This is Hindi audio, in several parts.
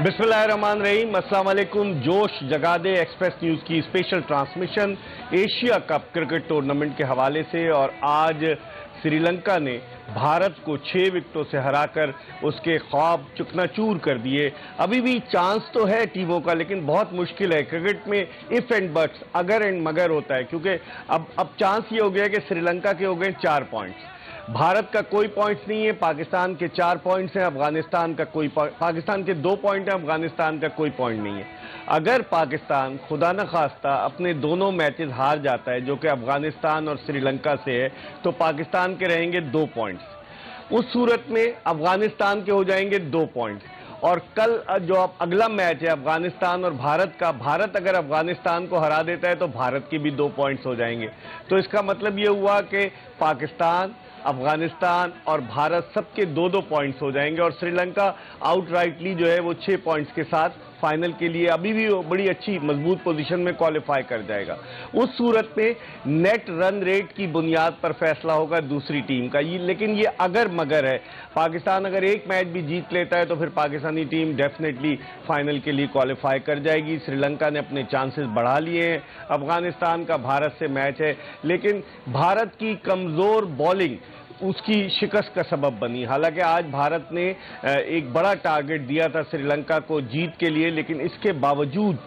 बिस्मिल्लाहिर्रहमानिर्रहीम, अस्सलाम वालेकुम। जोश जगा दे एक्सप्रेस न्यूज की special transmission Asia cup cricket tournament के हवाले से। और आज श्रीलंका ने भारत को 6 विकेटों से हराकर उसके ख्वाब चकनाचूर कर दिए। अभी भी चांस तो है टीमों का, लेकिन बहुत मुश्किल है। क्रिकेट में इफ एंड बट्स, अगर एंड मगर होता है, क्योंकि अब चांस ये हो गया कि श्रीलंका के हो गए 4 पॉइंट्स, भारत का कोई पॉइंट्स नहीं है, पाकिस्तान के 4 पॉइंट्स हैं, अफगानिस्तान का पाकिस्तान के 2 पॉइंट हैं, अफगानिस्तान का कोई पॉइंट नहीं है। अगर पाकिस्तान खुदा न खास्ता अपने दोनों मैचेस हार जाता है, जो कि अफगानिस्तान और श्रीलंका से है, तो पाकिस्तान के रहेंगे 2 पॉइंट्स। उस सूरत में अफगानिस्तान के हो जाएंगे 2 पॉइंट्स। और कल जो अब अगला मैच है अफगानिस्तान और भारत का, भारत अगर अफगानिस्तान को हरा देता है तो भारत के भी 2 पॉइंट्स हो जाएंगे। तो इसका मतलब ये हुआ कि पाकिस्तान, अफगानिस्तान और भारत सबके 2-2 पॉइंट्स हो जाएंगे और श्रीलंका आउटराइटली जो है वो 6 पॉइंट्स के साथ फाइनल के लिए अभी भी बड़ी अच्छी मजबूत पोजीशन में क्वालिफाई कर जाएगा। उस सूरत में नेट रन रेट की बुनियाद पर फैसला होगा दूसरी टीम का। लेकिन ये अगर मगर है, पाकिस्तान अगर एक मैच भी जीत लेता है तो फिर पाकिस्तानी टीम डेफिनेटली फाइनल के लिए क्वालिफाई कर जाएगी। श्रीलंका ने अपने चांसेस बढ़ा लिए हैं। अफगानिस्तान का भारत से मैच है, लेकिन भारत की कमजोर बॉलिंग उसकी शिकस्त का सबब बनी। हालांकि आज भारत ने एक बड़ा टारगेट दिया था श्रीलंका को जीत के लिए, लेकिन इसके बावजूद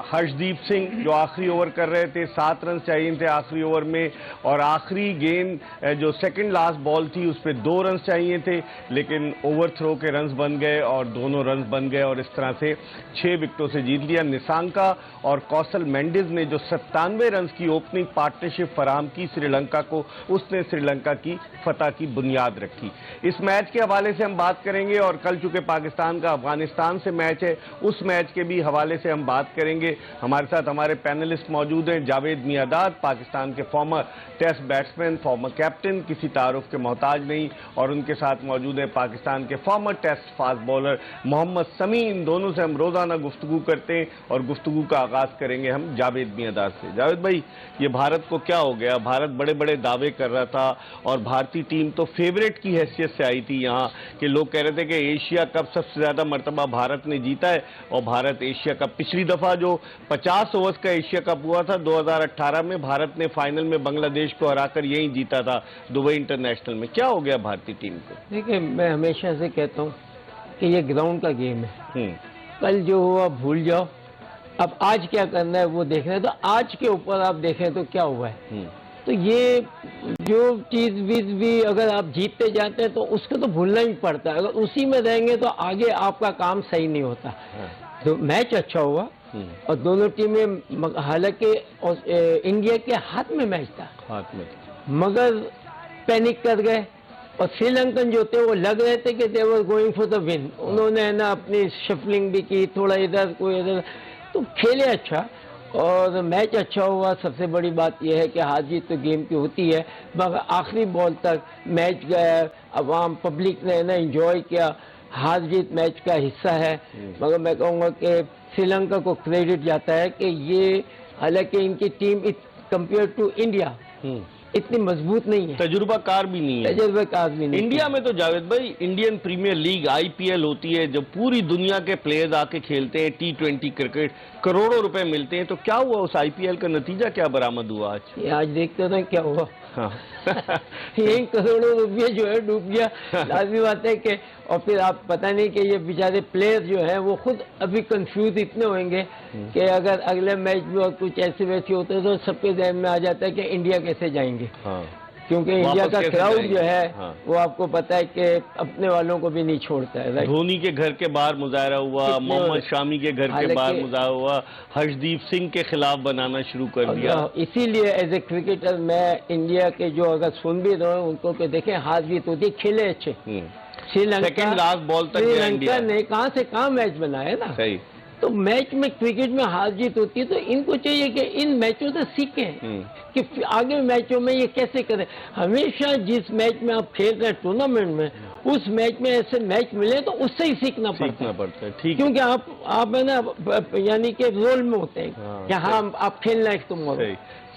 हर्षदीप सिंह जो आखिरी ओवर कर रहे थे, 7 रन चाहिए थे आखिरी ओवर में, और आखिरी गेंद जो सेकंड लास्ट बॉल थी उस पर 2 रन चाहिए थे, लेकिन ओवर थ्रो के रन्स बन गए और दोनों रन्स बन गए और इस तरह से 6 विकेटों से जीत लिया। निसांका और कौशल मेंडिस ने जो 97 रन की ओपनिंग पार्टनरशिप फराहम की श्रीलंका को, उसने श्रीलंका की फतह की बुनियाद रखी। इस मैच के हवाले से हम बात करेंगे और कल चूंकि पाकिस्तान का अफगानिस्तान से मैच है, उस मैच के भी हवाले से हम बात करेंगे। हमारे साथ हमारे पैनलिस्ट मौजूद हैं। जावेद मियादाद, पाकिस्तान के former test batsman, former captain, किसी तारुफ के मोहताज नहीं, और उनके साथ मौजूद है पाकिस्तान के former test fast bowler Mohammad Sami. इन दोनों से हम रोजाना गुफ्तगू करते हैं और गुफ्तगू का आगाज करेंगे हम जावेद मियादाद से। जावेद भाई, ये भारत को क्या हो गया? भारत बड़े बड़े दावे कर रहा था और भारतीय टीम तो फेवरेट की हैसियत से आई थी यहाँ, कि लोग कह रहे थे कि एशिया कप सबसे ज्यादा मर्तबा भारत ने जीता है। और भारत एशिया कप, पिछली दफा जो 50 ओवर्स का एशिया कप हुआ था 2018 में, भारत ने फाइनल में बांग्लादेश को हराकर यहीं जीता था दुबई इंटरनेशनल में। क्या हो गया भारतीय टीम को? देखिए, मैं हमेशा से कहता हूँ कि ये ग्राउंड का गेम है। कल जो हुआ भूल जाओ, अब आज क्या करना है वो देखना है। तो आज के ऊपर आप देखें तो क्या हुआ है, तो ये जो चीज भी अगर आप जीतते जाते हैं तो उसको तो भूलना ही पड़ता है। अगर उसी में रहेंगे तो आगे आपका काम सही नहीं होता। तो मैच अच्छा हुआ और दोनों टीमें, हालांकि इंडिया के हाथ में मैच था, हाथ में, मगर पैनिक कर गए। और श्रीलंकन जो थे वो लग रहे थे कि they were going for the win. उन्होंने है ना अपनी शफलिंग भी की, थोड़ा इधर कोई इधर, तो खेले अच्छा और मैच अच्छा हुआ। सबसे बड़ी बात यह है कि हार जीत तो गेम की होती है, मगर आखिरी बॉल तक मैच गया, अवाम पब्लिक ने ना एंजॉय किया। हार जीत मैच का हिस्सा है, मगर मैं कहूँगा कि श्रीलंका को क्रेडिट जाता है कि ये, हालांकि इनकी टीम कंपेयर टू इंडिया इतनी मजबूत नहीं है, तजुर्बाकार भी नहीं है, तजुर्बाकार भी नहीं। इंडिया में तो जावेद भाई इंडियन प्रीमियर लीग आईपीएल होती है, जब पूरी दुनिया के प्लेयर्स आके खेलते हैं, T20 क्रिकेट, करोड़ों रुपए मिलते हैं। तो क्या हुआ उस आईपीएल का नतीजा क्या बरामद हुआ आज देखते ना क्या हुआ। हाँ। 1 करोड़ रुपये जो है डूब गया। लाजमी बात है कि, और फिर आप पता नहीं कि ये बेचारे प्लेयर जो है वो खुद अभी कंफ्यूज इतने होंगे कि अगर अगले मैच में और कुछ ऐसे वैसे होते तो सबके ध्यान में आ जाता है कि इंडिया कैसे जाएंगे। हाँ। क्योंकि इंडिया का क्राउड जो है, हाँ, वो आपको पता है कि अपने वालों को भी नहीं छोड़ता है। धोनी के घर के बाहर मुजाहरा हुआ, मोहम्मद शामी के घर के बाहर मुजाहरा हुआ, हर्षदीप सिंह के खिलाफ बनाना शुरू कर दिया। इसीलिए एज ए क्रिकेटर मैं इंडिया के जो अगर सुन भी रहे उनको के देखें, हार जीत होती, खेले अच्छे। सेकंड लास्ट बॉल तक श्रीलंका ने कहां से कहां मैच बनाया ना। सही। तो मैच में, क्रिकेट में हार जीत होती है, तो इनको चाहिए कि इन मैचों से सीखें कि आगे मैचों में ये कैसे करें। हमेशा जिस मैच में आप खेल रहे हैं टूर्नामेंट में, उस मैच में ऐसे मैच मिले तो उससे ही सीखना पड़ता है। ठीक, क्योंकि आप है ना, यानी कि रोल में होते हैं कि हाँ आप खेलना है तुम।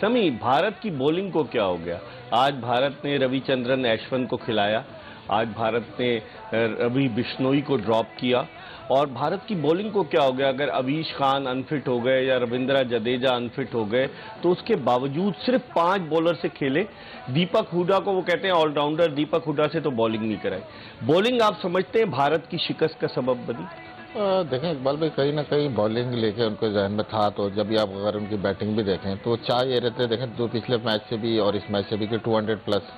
समी, भारत की बॉलिंग को क्या हो गया? आज भारत ने रविचंद्रन अश्विन को खिलाया आज भारत ने रवि बिश्नोई को ड्रॉप किया। और भारत की बॉलिंग को क्या हो गया, अगर अवीश खान अनफिट हो गए या रविंद्र जडेजा अनफिट हो गए तो उसके बावजूद सिर्फ 5 बॉलर से खेले। दीपक हुडा को वो कहते हैं ऑलराउंडर, दीपक हुडा से तो बॉलिंग नहीं कराई। बॉलिंग आप समझते हैं भारत की शिकस्त का सबब बनी? देखें इकबाल भाई, कहीं ना कहीं बॉलिंग लेके उनको जहन में था, तो जब भी आप अगर उनकी बैटिंग भी देखें तो चाह ये रहते देखें तो पिछले मैच से भी और इस मैच से भी कि 200 प्लस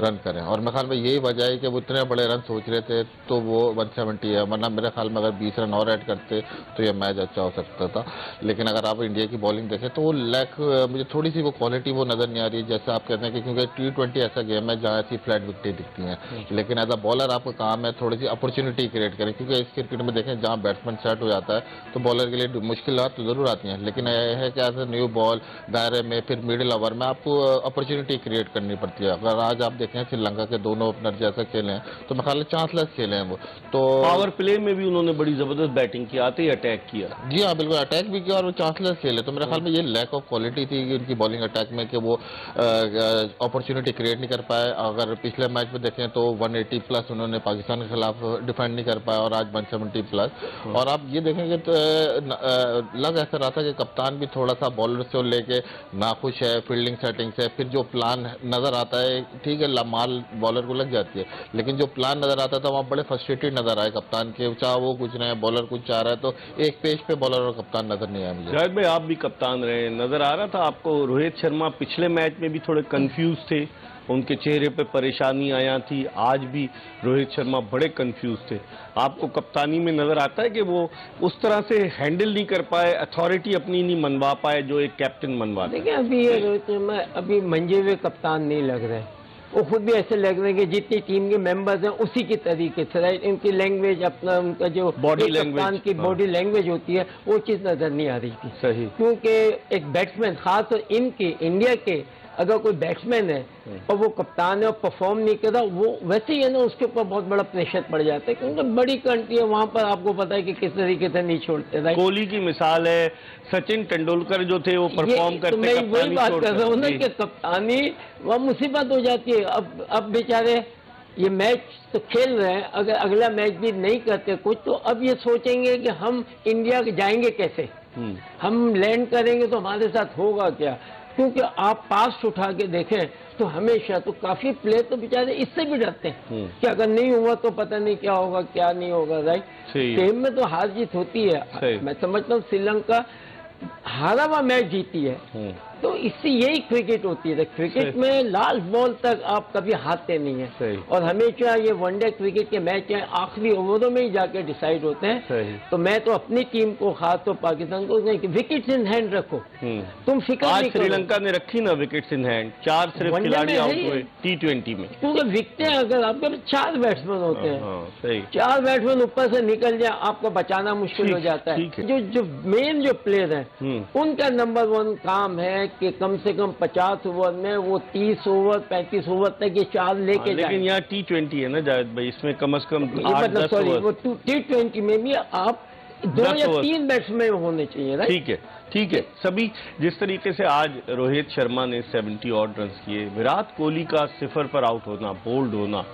रन करें। और मेरे ख्याल में यही वजह है कि वो इतने बड़े रन सोच रहे थे तो वो 170 है, वरना मेरे ख्याल में अगर 20 रन और ऐड करते तो ये मैच अच्छा हो सकता था। लेकिन अगर आप इंडिया की बॉलिंग देखें तो वो लैक, मुझे थोड़ी सी वो क्वालिटी वो नजर नहीं आ रही, जैसे आप कहते हैं कि क्योंकि T20 ऐसा गेम है जहाँ ऐसी फ्लैट विकेटें दिखती हैं। लेकिन एज अ बॉलर आपका काम है थोड़ी सी अपॉर्चुनिटी क्रिएट करें, क्योंकि इस क्रिकेट में देखें जहाँ बैट्समैन सेट हो जाता है तो बॉलर के लिए मुश्किलात तो जरूर आती हैं, लेकिन यह है कि एज ए न्यू बॉल दायरे में फिर मिडिल ओवर में आपको अपॉर्चुनिटी क्रिएट करनी पड़ती है। अगर आज आप देखें श्रीलंका के दोनों ओपनर जैसे खेले हैं तो मैं ख्याल चांसलेस खेले हैं वो, तो पावर प्ले में भी उन्होंने बड़ी जबरदस्त बैटिंग की, आते ही अटैक किया। जी हाँ बिल्कुल, अटैक भी किया और वो चांसलेस खेले। तो मेरे ख्याल में ये लैक ऑफ क्वालिटी थी कि उनकी बॉलिंग अटैक में कि वो अपॉर्चुनिटी क्रिएट नहीं कर पाए। अगर पिछले मैच में देखें तो 180 प्लस उन्होंने पाकिस्तान के खिलाफ डिफेंड नहीं कर पाया और आज 170 प्लस। और आप ये देखेंगे तो लग ऐसा रहा था कि कप्तान भी थोड़ा सा बॉलर से लेके नाखुश है, फील्डिंग सेटिंग से। फिर जो प्लान नजर आता है, ठीक है माल बॉलर को लग जाती है, लेकिन जो प्लान नजर आता था वहाँ बड़े फ्रस्ट्रेटेड नजर आए कप्तान के, चाहे वो कुछ रहे बॉलर कुछ चाह रहा है, तो एक पेज पे बॉलर और कप्तान नजर नहीं आया मुझे। जाहिद भाई आप भी कप्तान रहे, नजर आ रहा था आपको रोहित शर्मा पिछले मैच में भी थोड़े कंफ्यूज थे, उनके चेहरे पे परेशानी आया थी, आज भी रोहित शर्मा बड़े कंफ्यूज थे। आपको कप्तानी में नजर आता है कि वो उस तरह से हैंडल नहीं कर पाए, अथॉरिटी अपनी नहीं मनवा पाए जो एक कैप्टन मनवाता है? देखिए अभी ये रोहित शर्मा अभी मंजे हुए कप्तान नहीं लग रहे, वो खुद भी ऐसे लग रहे हैं कि जितनी टीम के मेंबर्स हैं उसी की तरीके से, राइट, इनकी लैंग्वेज अपना उनका जो बॉडी कप्तान की बॉडी लैंग्वेज होती है वो चीज नजर नहीं आ रही थी। सही, क्योंकि एक बैट्समैन खास तो इनके इंडिया के अगर कोई बैट्समैन है और वो कप्तान है और परफॉर्म नहीं कर रहा, वो वैसे ही है ना उसके ऊपर बहुत बड़ा प्रेशर पड़ जाता है, क्योंकि बड़ी कंट्री है वहां पर आपको पता है कि किस तरीके से नहीं छोड़ते। राइट, कोहली की मिसाल है, सचिन तेंदुलकर जो थे वो परफॉर्म करते, तो मैं वही बात कर रहा हूँ ना कि कप्तानी वह मुसीबत हो जाती है। अब बेचारे ये मैच तो खेल रहे हैं, अगर अगला मैच भी नहीं करते कुछ तो अब ये सोचेंगे कि हम इंडिया जाएंगे कैसे, हम लैंड करेंगे तो हमारे साथ होगा क्या। क्योंकि आप पास उठा के देखें तो हमेशा तो काफी प्लेयर तो बेचारे इससे भी डरते हैं कि अगर नहीं हुआ तो पता नहीं क्या होगा क्या नहीं होगा। राइट, गेम में तो हार जीत होती है। मैं समझता हूँ श्रीलंका हारा हुआ मैच जीती है, तो इससे यही क्रिकेट होती है। क्रिकेट में लास्ट बॉल तक आप कभी हारते नहीं है और हमेशा ये वनडे क्रिकेट के मैच हैं आखिरी ओवरों में ही जाके डिसाइड होते हैं। तो मैं तो अपनी टीम को खास तो पाकिस्तान को विकेट्स इन हैंड रखो, तुम फिक्र नहीं करो। श्रीलंका ने रखी ना विकेट्स इन हैंड, 4 सिर्फ खिलाड़ी आउट हुए T20 में, क्योंकि विकटें अगर आपके 4 बैट्समैन होते हैं, 4 बैट्समैन ऊपर से निकल जाए आपको बचाना मुश्किल हो जाता है। जो मेन जो प्लेयर है उनका नंबर 1 काम है कि कम से कम 50 ओवर में वो 30 ओवर 35 ओवर तक ये 4 लेके जाए। लेकिन यहाँ T20 है ना जायद भाई, इसमें कम से कम 8-10 सॉरी वो T20 में भी आप 2 या 3 बैट्समैन होने चाहिए। राइट, ठीक है, ठीक है। सभी जिस तरीके से आज रोहित शर्मा ने 70 ऑड रन किए, विराट कोहली का 0 पर आउट होना, बोल्ड होना,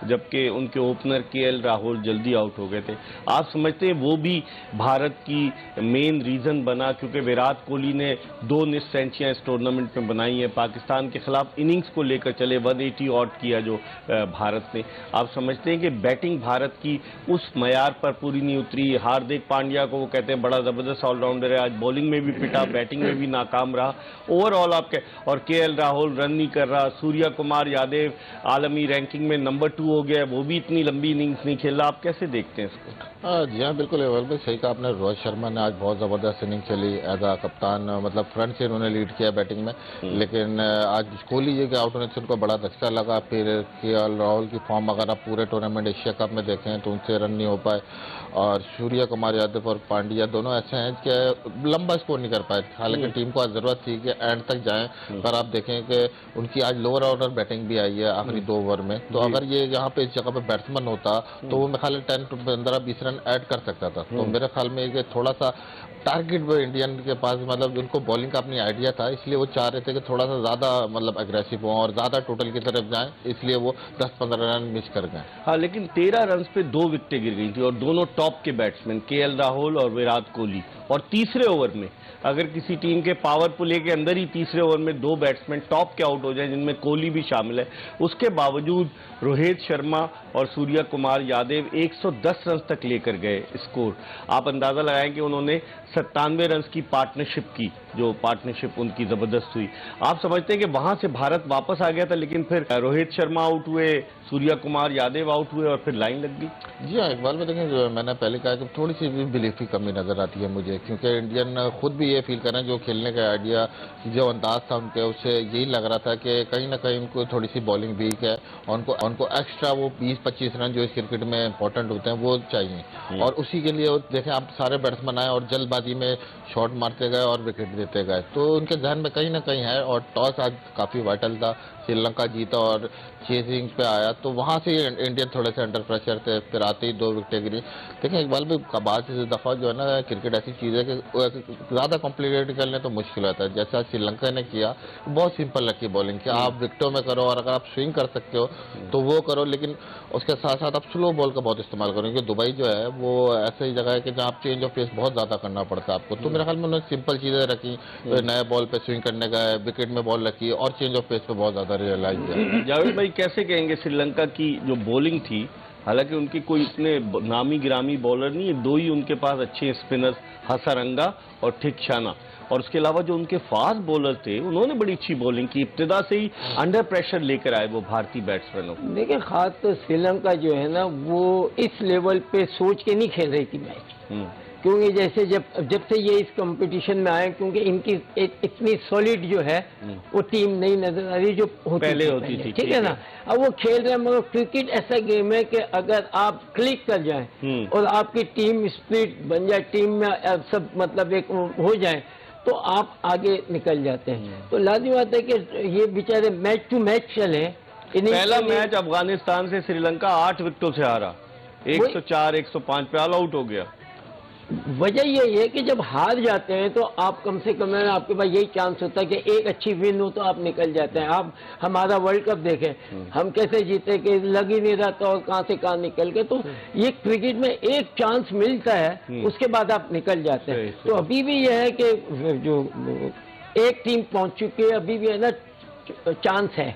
जबकि उनके ओपनर KL राहुल जल्दी आउट हो गए थे, आप समझते हैं वो भी भारत की मेन रीजन बना? क्योंकि विराट कोहली ने 2 निस्फ सेंचुरियां इस टूर्नामेंट में बनाई है, पाकिस्तान के खिलाफ इनिंग्स को लेकर चले, 180 ऑड किया जो भारत ने। आप समझते हैं कि बैटिंग भारत की उस मयार पर पूरी नहीं उतरी? हार्दिक पांड्या को वो कहते हैं बड़ा जबरदस्त ऑलराउंडर है, आज बॉलिंग में भी पिटा, बैटिंग में भी नाकाम रहा। ओवरऑल आपके और KL राहुल रन नहीं कर रहा, सूर्य कुमार यादव आलमी रैंकिंग में नंबर 2 हो गया, वो भी इतनी लंबी इनिंग्स नहीं खेल रहा, आप कैसे देखते हैं इसको? जी हाँ बिल्कुल भाई, सही कहा आपने। रोहित शर्मा ने आज बहुत ज़बरदस्त इनिंग खेली एज आ कप्तान, मतलब फ्रंट से उन्होंने लीड किया बैटिंग में। लेकिन आज कोहली जी के आउट होने से उनको बड़ा धक्का लगा। फिर KL राहुल की फॉर्म अगर आप पूरे टूर्नामेंट एशिया कप में देखें तो उनसे रन नहीं हो पाए, और सूर्य कुमार यादव और पांड्या दोनों ऐसे हैं कि लंबा स्कोर नहीं कर पाए। हालांकि टीम को आज जरूरत थी कि एंड तक जाएं, पर आप देखें कि उनकी आज लोअर ऑर्डर बैटिंग भी आई है आखिरी 2 ओवर में, तो अगर ये यहाँ यहाँ पे इस जगह पे बैट्समैन होता तो वो मेरे ख्याल 10-15-20 रन ऐड कर सकता था। तो मेरे ख्याल में ये थोड़ा सा टारगेट वो इंडियन के पास, मतलब उनको बॉलिंग का अपनी आइडिया था, इसलिए वो चाह रहे थे कि थोड़ा सा ज़्यादा मतलब अग्रेसिव हो और ज़्यादा टोटल की तरफ जाएं, इसलिए वो 10-15 रन मिस कर गए। हाँ, लेकिन 13 रन पे 2 विकेटें गिर गई थी और दोनों टॉप के बैट्समैन केएल राहुल और विराट कोहली। और तीसरे ओवर में अगर किसी टीम के पावर प्ले के अंदर ही तीसरे ओवर में 2 बैट्समैन टॉप के आउट हो जाए, जिनमें कोहली भी शामिल है, उसके बावजूद रोहित शर्मा और सूर्य कुमार यादव 110 रन तक लेकर गए स्कोर। आप अंदाजा लगाएं कि उन्होंने 97 रन की पार्टनरशिप की, जो पार्टनरशिप उनकी जबरदस्त हुई। आप समझते हैं कि वहां से भारत वापस आ गया था, लेकिन फिर रोहित शर्मा आउट हुए, सूर्य कुमार यादव आउट हुए और फिर लाइन लग गई। जी हाँ, इकबाल में देखें, मैंने पहले कहा कि थोड़ी सी भी बिलीफ की कमी नजर आती है मुझे, क्योंकि इंडियन खुद भी ये फील कर रहे हैं, जो खेलने का आइडिया, जो अंदाज था उनके, उससे यही लग रहा था कि कहीं ना कहीं उनको थोड़ी सी बॉलिंग वीक है और उनको एक्स्ट्रा वो 20-25 रन जो इस क्रिकेट में इंपॉर्टेंट होते हैं वो चाहिए। और उसी के लिए देखें आप, सारे बैट्समैन आए और जल्दबाजी में शॉट मारते गए और विकेट देते गए, तो उनके ध्यान में कहीं ना कहीं है। और टॉस आज काफ़ी वाइटल था, श्रीलंका जीता और चेजिंग पे आया, तो वहाँ से इंडियन थोड़े से अंडर प्रेशर थे, फिर आते ही 2 विकेटें गिरी। देखें इकबाल भाई, बाद से दफ़ा जो है ना, क्रिकेट ऐसी चीज़ है कि ज़्यादा कॉम्प्लिकेटेड करने तो मुश्किल होता है। जैसा श्रीलंका ने किया, बहुत सिंपल रखी बॉलिंग कि आप विकेटों में करो और अगर आप स्विंग कर सकते हो तो वो करो, लेकिन उसके साथ साथ आप स्लो बॉल का बहुत इस्तेमाल करो, क्योंकि दुबई जो है वो ऐसी जगह है कि जहाँ आप चेंज ऑफ पेस बहुत ज़्यादा करना पड़ता है आपको। तो मेरे ख्याल में उन्होंने सिंपल चीज़ें रखी, नए बॉल पे स्विंग करने का, विकेट में बॉल रखी और चेंज ऑफ पेस पे बहुत ज़्यादा रियलाइज किया। जावेद भाई, कैसे कहेंगे श्रीलंका की जो बॉलिंग थी, हालांकि उनकी कोई इतने नामी गिरामी बॉलर नहीं है, 2 ही उनके पास अच्छे स्पिनर्स, हसरंगा और थिकशाना, और उसके अलावा जो उनके फास्ट बॉलर थे उन्होंने बड़ी अच्छी बॉलिंग की, इब्तिदा से ही अंडर प्रेशर लेकर आए वो भारतीय बैट्समैनों को। देखिए, खास तो श्रीलंका जो है ना, वो इस लेवल पे सोच के नहीं खेल रही थी मैच, क्योंकि जैसे जब से ये इस कंपटीशन में आए, क्योंकि इनकी इतनी सॉलिड जो है वो टीम नहीं नजर आ रही जो पहले होती थी, ठीक है ना। अब वो खेल रहे हैं, मगर क्रिकेट ऐसा गेम है कि अगर आप क्लिक कर जाएं और आपकी टीम स्प्रिट बन जाए, टीम में सब मतलब एक हो जाए, तो आप आगे निकल जाते हैं। तो लाजिम बात है कि ये बेचारे मैच टू मैच चले। पहला मैच अफगानिस्तान से श्रीलंका 8 विकेटों से हारा, 104 105 पे ऑल आउट हो गया। वजह यही है कि जब हार जाते हैं तो आप कम से कम आपके पास यही चांस होता है कि एक अच्छी विन हो तो आप निकल जाते हैं। आप हमारा वर्ल्ड कप देखें, हम कैसे जीते कि लग ही नहीं रहा था और कहां से कहां निकल गए। तो ये क्रिकेट में एक चांस मिलता है, उसके बाद आप निकल जाते हैं। तो अभी भी यह है कि जो एक टीम पहुंच चुकी है, अभी भी है ना चांस है।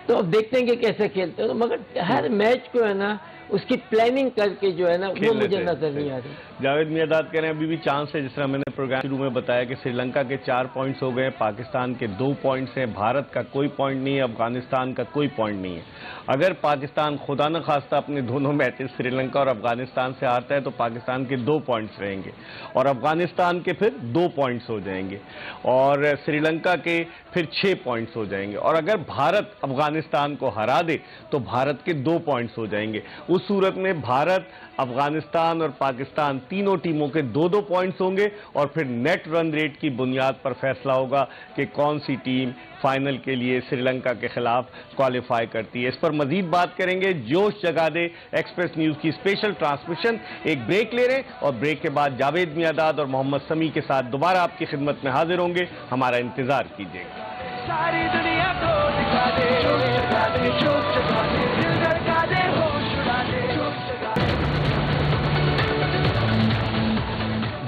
तो अब देखते हैं कि कैसे खेलते हैं, मगर हर मैच को है ना उसकी प्लानिंग करके जो है ना वो मुझे नजर नहीं आ रही। जावेद मियादाद कह रहे हैं अभी भी चांस है, जिस तरह मैंने प्रोग्राम शुरू में बताया कि श्रीलंका के 4 पॉइंट्स हो गए, पाकिस्तान के 2 पॉइंट्स हैं, भारत का कोई पॉइंट नहीं है, अफगानिस्तान का कोई पॉइंट नहीं है। अगर पाकिस्तान खुदा न खास्ता अपने दोनों मैचेस श्रीलंका और अफगानिस्तान से हारता है तो पाकिस्तान के 2 पॉइंट्स रहेंगे और अफगानिस्तान के फिर 2 पॉइंट्स हो जाएंगे और श्रीलंका के फिर 6 पॉइंट्स हो जाएंगे। और अगर भारत अफगानिस्तान को हरा दे तो भारत के 2 पॉइंट्स हो जाएंगे। उस सूरत में भारत, अफगानिस्तान और पाकिस्तान तीनों टीमों के 2-2 पॉइंट्स होंगे और फिर नेट रन रेट की बुनियाद पर फैसला होगा कि कौन सी टीम फाइनल के लिए श्रीलंका के खिलाफ क्वालिफाई करती है। इस पर मजीद बात करेंगे। जोश जगा दे एक्सप्रेस न्यूज की स्पेशल ट्रांसमिशन। एक ब्रेक ले रहे हैं और ब्रेक के बाद जावेद मियादाद और मोहम्मद समी के साथ दोबारा आपकी खिदमत में हाजिर होंगे। हमारा इंतजार कीजिएगा। सारी दुनिया को दिखा दे, जोश जगा दे, जोश जगा दे, दिल धड़का दे, होश उड़ा दे, जोश जगा दे।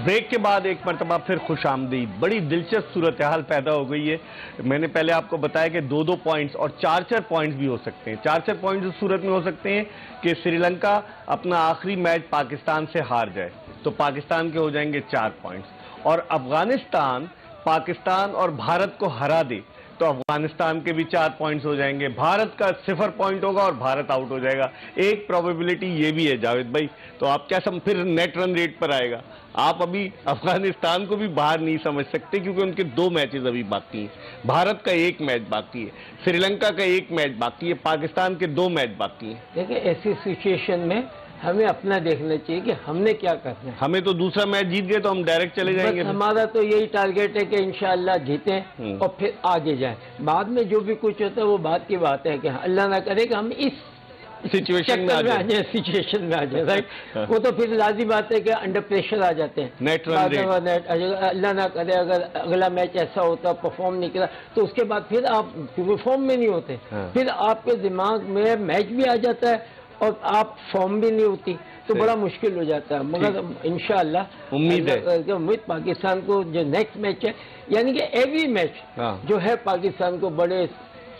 ब्रेक के बाद एक मरतबा फिर खुश आमदीद। बड़ी दिलचस्प सूरत हाल पैदा हो गई है। मैंने पहले आपको बताया कि 2-2 पॉइंट्स और 4-4 पॉइंट्स भी हो सकते हैं। 4-4 पॉइंट्स उस सूरत में हो सकते हैं कि श्रीलंका अपना आखिरी मैच पाकिस्तान से हार जाए तो पाकिस्तान के हो जाएंगे 4 पॉइंट्स और अफगानिस्तान पाकिस्तान और भारत को हरा दे तो अफगानिस्तान के भी 4 पॉइंट्स हो जाएंगे। भारत का 0 पॉइंट होगा और भारत आउट हो जाएगा। एक प्रोबेबिलिटी ये भी है जावेद भाई, तो आप क्या फिर नेट रन रेट पर आएगा। आप अभी अफगानिस्तान को भी बाहर नहीं समझ सकते क्योंकि उनके 2 मैचेस अभी बाकी हैं। भारत का 1 मैच बाकी है, श्रीलंका का 1 मैच बाकी है, पाकिस्तान के 2 मैच बाकी हैं। देखिए, ऐसी सिचुएशन में हमें अपना देखना चाहिए कि हमने क्या करना है। हमें तो दूसरा मैच जीत गए तो हम डायरेक्ट चले जाएंगे। हमारा तो यही टारगेट है कि इंशाअल्लाह जीतें और फिर आगे जाएं। बाद में जो भी कुछ होता है वो बात की बात है कि अल्लाह ना करे कि हम इस सिचुएशन में आ जाए, सिचुएशन में आ जाए, राइट। वो तो फिर लाजी बात है कि अंडर प्रेशर आ जाते हैं। नेट रन रेट, अल्लाह ना करे अगर अगला मैच ऐसा होता, परफॉर्म नहीं किया, तो उसके बाद फिर आप फॉर्म में नहीं होते। फिर आपके दिमाग में मैच भी आ जाता है और आप फॉर्म भी नहीं होती, तो बड़ा मुश्किल हो जाता है। मगर इंशाअल्लाह उम्मीद पाकिस्तान को जो नेक्स्ट मैच है, यानी कि एवरी मैच जो है पाकिस्तान को बड़े,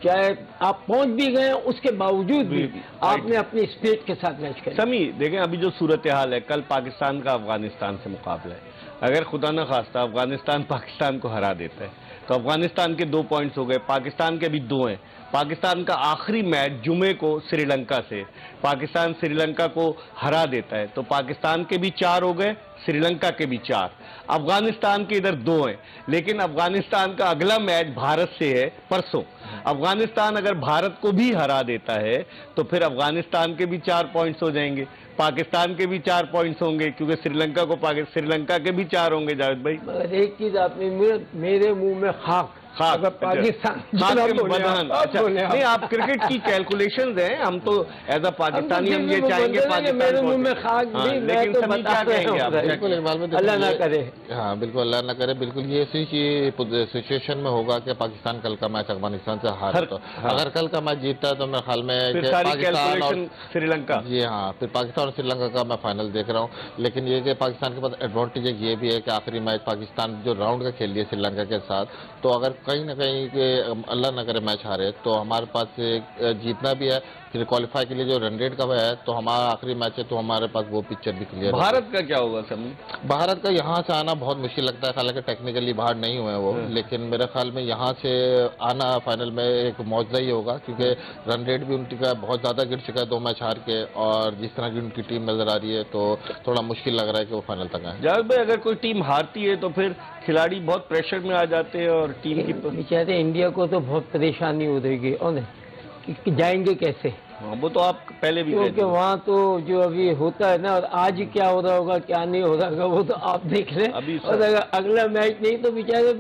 चाहे आप पहुंच भी गए उसके बावजूद भी आपने अपनी स्पिरिट के साथ मैच किया। समी देखें अभी जो सूरत हाल है, कल पाकिस्तान का अफगानिस्तान से मुकाबला है, अगर खुदा न खास्ता अफगानिस्तान पाकिस्तान को हरा देता है तो अफगानिस्तान के 2 पॉइंट्स हो गए, पाकिस्तान के भी 2 हैं। पाकिस्तान का आखिरी मैच जुमे को श्रीलंका से, पाकिस्तान श्रीलंका को हरा देता है तो पाकिस्तान के भी 4 हो गए, श्रीलंका के भी 4। अफगानिस्तान के इधर 2 हैं, लेकिन अफगानिस्तान का अगला मैच भारत से है परसों। अफगानिस्तान अगर भारत को भी हरा देता है तो फिर अफगानिस्तान के भी 4 पॉइंट्स हो जाएंगे, पाकिस्तान के भी 4 पॉइंट्स होंगे, क्योंकि श्रीलंका के भी 4 होंगे। जावेद भाई, मगर एक चीज आपने मेरे मुंह में खाक अगर पाकिस्तान अच्छा नहीं, आप क्रिकेट की कैलकुलेशंस हैं, हम तो एज अ पाकिस्तानी हम ये चाहेंगे मेरे मुंह में खाक नहीं, लेकिन सभी क्या कहेंगे आप? बिल्कुल इकबाल में अल्लाह ना करे, हाँ बिल्कुल अल्लाह ना करे, बिल्कुल ये इसी सिचुएशन में होगा कि पाकिस्तान कल का मैच अफगानिस्तान से हार, तो अगर कल का मैच जीतता है तो मेरे ख्याल में पाकिस्तान और श्रीलंका, जी हाँ, फिर पाकिस्तान और श्रीलंका का मैं फाइनल देख रहा हूँ। लेकिन ये कि पाकिस्तान के पास एडवांटेज ये भी है कि आखिरी मैच पाकिस्तान जो राउंड का खेल लिया श्रीलंका के साथ, तो अगर कहीं ना कहीं के अल्लाह न करे मैच हारे तो हमारे पास जीतना भी है, फिर क्वालिफाई के लिए जो रन रेट का है, तो हमारा आखिरी मैच है तो हमारे पास वो पिक्चर भी क्लियर है। भारत का क्या होगा समी? भारत का यहाँ से आना बहुत मुश्किल लगता है, हालांकि टेक्निकली बाहर नहीं हुए वो, लेकिन मेरे ख्याल में यहाँ से आना फाइनल में एक मौजदा ही होगा, क्योंकि रन रेट भी उनका बहुत ज़्यादा गिर चुका है 2 मैच हार के, और जिस तरह की उनकी टीम नजर आ रही है तो थोड़ा मुश्किल लग रहा है कि वो फाइनल तक आए। जावेद भाई, अगर कोई टीम हारती है तो फिर खिलाड़ी बहुत प्रेशर में आ जाते हैं और टीम की बेचारे इंडिया को तो बहुत परेशानी हो रहेगी, और जाएंगे कैसे? वो तो आप पहले भी क्योंकि वहाँ तो जो अभी होता है ना, और आज क्या हो रहा होगा क्या नहीं हो रहा होगा वो तो आप देख लें। और अगर अगला मैच नहीं तो बेचारे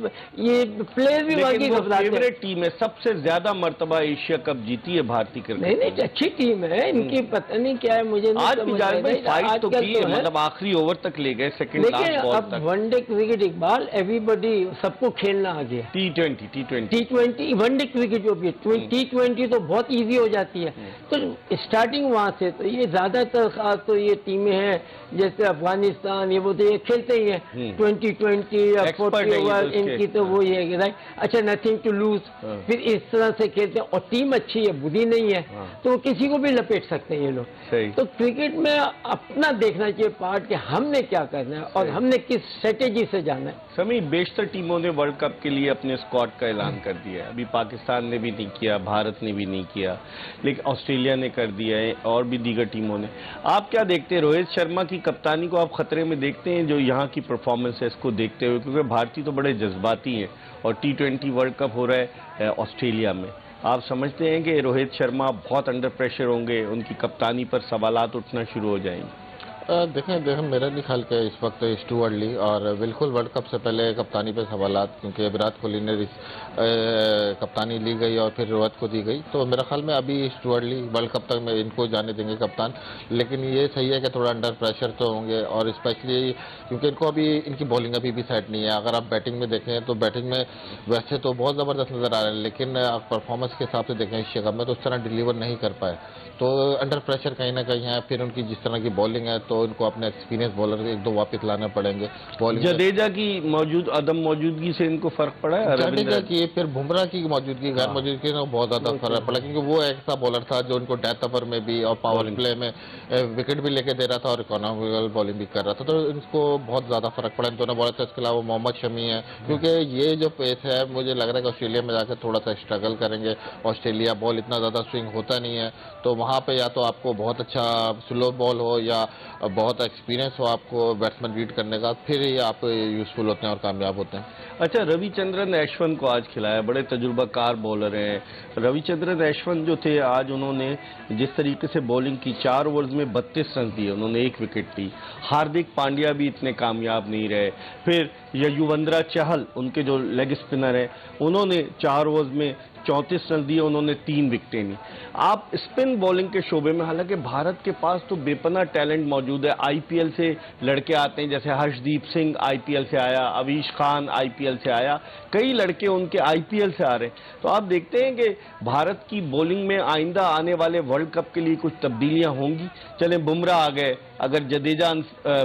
ये प्लेयर भी वहाँ की घबराते हैं। फेवरेट टीम है, सबसे ज्यादा मरतबा एशिया कप जीती है भारतीय क्रिकेट। नहीं अच्छी टीम है इनकी, पता नहीं क्या है मुझे आज भी फाइट तो की है, मतलब आखिरी ओवर तक ले गए, सेकंड लेकिन अब वनडे क्रिकेट इकबाल एवरीबडी सबको खेलना आ गया। T20 वनडे क्रिकेट जो भी T20 तो बहुत ईजी हो जाती है, तो स्टार्टिंग वहां से, तो ये ज्यादातर खास तो ये टीमें हैं जैसे अफगानिस्तान, ये वो तो ये खेलते ही हैं 20 या 40 ओवर, इनकी तो वो ही है राइट। अच्छा, नथिंग टू लूज, फिर इस तरह से खेलते हैं, और टीम अच्छी है, बुरी नहीं है, तो किसी को भी लपेट सकते हैं ये लोग। तो क्रिकेट में अपना देखना चाहिए पार्ट कि हमने क्या करना है और हमने किस स्ट्रेटेजी से जाना है। समी, बेशतर टीमों ने वर्ल्ड कप के लिए अपने स्क्वाड का ऐलान कर दिया है, अभी पाकिस्तान ने भी नहीं किया, भारत ने भी नहीं किया, लेकिन ऑस्ट्रेलिया ने कर दिया है और भी दीगर टीमों ने। आप क्या देखते हैं, रोहित शर्मा की कप्तानी को आप खतरे में देखते हैं जो यहाँ की परफॉर्मेंस है इसको देखते हुए, क्योंकि भारतीय तो बड़े जज्बाती हैं और T20 वर्ल्ड कप हो रहा है ऑस्ट्रेलिया में, आप समझते हैं कि रोहित शर्मा बहुत अंडर प्रेशर होंगे, उनकी कप्तानी पर सवालात उठना शुरू हो जाएंगे? देखें मेरा नहीं ख्याल कि इस वक्त इस टू अर्ली, और बिल्कुल वर्ल्ड कप से पहले कप्तानी पे सवालात, क्योंकि विराट कोहली ने कप्तानी ली गई और फिर रोहित को दी गई, तो मेरा ख्याल में अभी इस टू अर्ली वर्ल्ड कप तक में इनको जाने देंगे कप्तान। लेकिन ये सही है कि थोड़ा अंडर प्रेशर तो होंगे, और स्पेशली क्योंकि इनको अभी इनकी बॉलिंग अभी भी सेट नहीं है। अगर आप बैटिंग में देखें तो बैटिंग में वैसे तो बहुत ज़बरदस्त नज़र आ रहे हैं, लेकिन आप परफॉर्मेंस के हिसाब से देखें एशिया कप में तो उस तरह डिलीवर नहीं कर पाए, तो अंडर प्रेशर कहीं ना कहीं है। फिर उनकी जिस तरह की बॉलिंग है तो उनको अपने एक्सपीरियंस बॉलर 1-2 वापस लाने पड़ेंगे। जडेजा की अदम मौजूदगी से इनको फर्क पड़ा है? जडेजा की, फिर बुमराह की मौजूदगी, गैर मौजूदगी में बहुत ज्यादा फर्क पड़ा, क्योंकि वो ऐसा बॉलर था जो उनको डेथ ओवर में भी और पावर प्ले में विकेट भी लेके दे रहा था और इकोनॉमिकल बॉलिंग भी कर रहा था, तो इनको बहुत ज्यादा फर्क पड़ा इन दोनों बॉलर से। इसके अलावा मोहम्मद शमी है, क्योंकि ये जो पेस है मुझे लग रहा है कि ऑस्ट्रेलिया में जाकर थोड़ा सा स्ट्रगल करेंगे। ऑस्ट्रेलिया बॉल इतना ज्यादा स्विंग होता नहीं है, तो वहाँ पे या तो आपको बहुत अच्छा स्लो बॉल हो या बहुत एक्सपीरियंस हो आपको बैट्समैन रीड करने का, फिर ही आप यूजफुल होते हैं और कामयाब होते हैं। अच्छा, रविचंद्रन अश्विन को आज खिलाया, बड़े तजुर्बाकार बॉलर हैं रविचंद्रन अश्विन जो थे, आज उन्होंने जिस तरीके से बॉलिंग की, 4 ओवर्स में 32 रन दिए, उन्होंने 1 विकेट ली। हार्दिक पांड्या भी इतने कामयाब नहीं रहे। फिर युजवेंद्र चहल, उनके जो लेग स्पिनर हैं, उन्होंने 4 ओवर्स में 34 रन दिए, उन्होंने 3 विकेटें ली। आप स्पिन बॉलिंग के शोबे में, हालांकि भारत के पास तो बेपना टैलेंट मौजूद है, आईपीएल से लड़के आते हैं, जैसे हर्षदीप सिंह आईपीएल से आया, अवीश खान आईपीएल से आया, कई लड़के उनके आईपीएल से आ रहे हैं। तो आप देखते हैं कि भारत की बॉलिंग में आइंदा आने वाले वर्ल्ड कप के लिए कुछ तब्दीलियां होंगी। चले बुमराह आ गए, अगर जडेजा